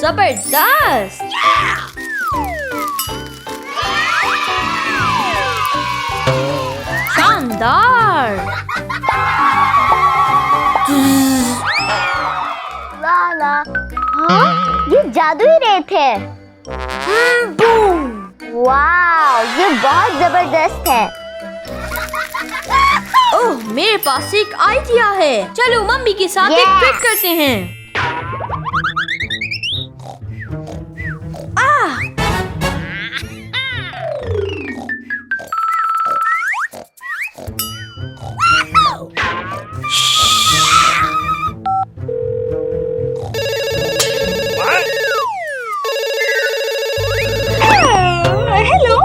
जबरदस्त। शानदार। लाला, हाँ? ये जादुई रेत है। बूम। वाव, ये बहुत जबरदस्त है। ओह, मेरे पास एक आइडिया है। चलो मम्मी के साथ एक ट्रिक करते हैं। हेलो,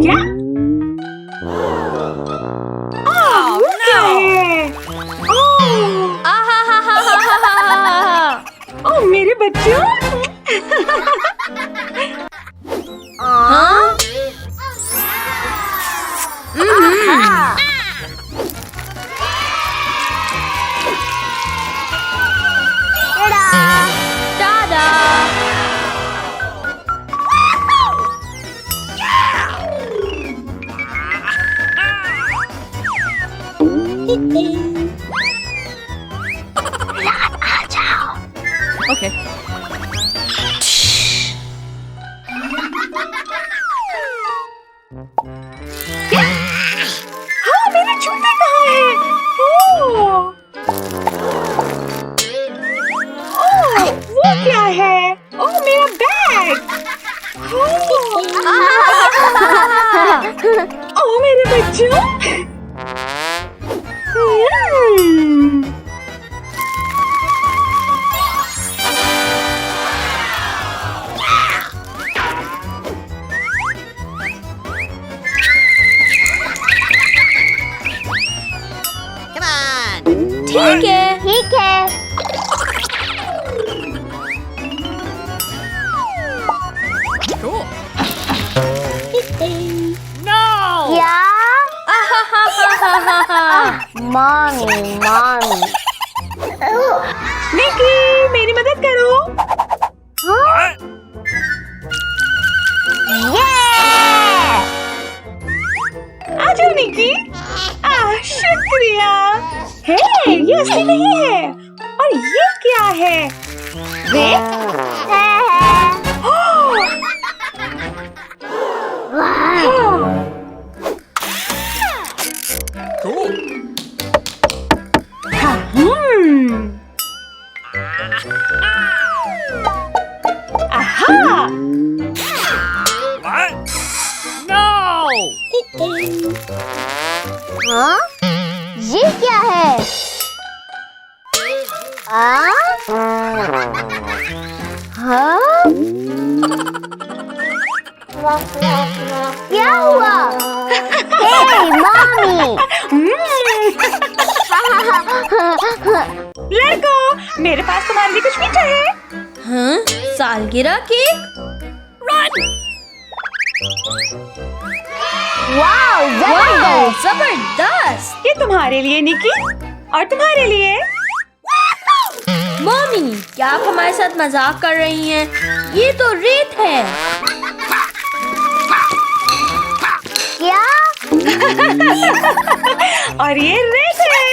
क्या? ओह मेरे बच्चों। हाँ? टाडा। ओके। हाँ, मेरे जूते कहाँ हैं? ओह, वो क्या है? ओह, मेरा बैग। ओह मेरे बच्चों। ठीक है। ठीक है। क्या? Mommy, mommy. निकी, मेरी मदद करो। हाँ? ये! आ जाओ निकी। शुक्रिया। हे, ये असली नहीं है। और ये क्या है? देख। आहा! हाँ? ये क्या है? हाँ? क्या हुआ? हे, मॉमी! लड़को, मेरे पास तुम्हारे लिए कुछ मीठा है। हाँ? सालगिरह केक? वाव, जबरदस्त! जबरदस्त। ये तुम्हारे लिए निकी, और तुम्हारे लिए। मम्मी, क्या आप हमारे साथ मजाक कर रही हैं? ये तो रेत है। क्या? और ये रेत है।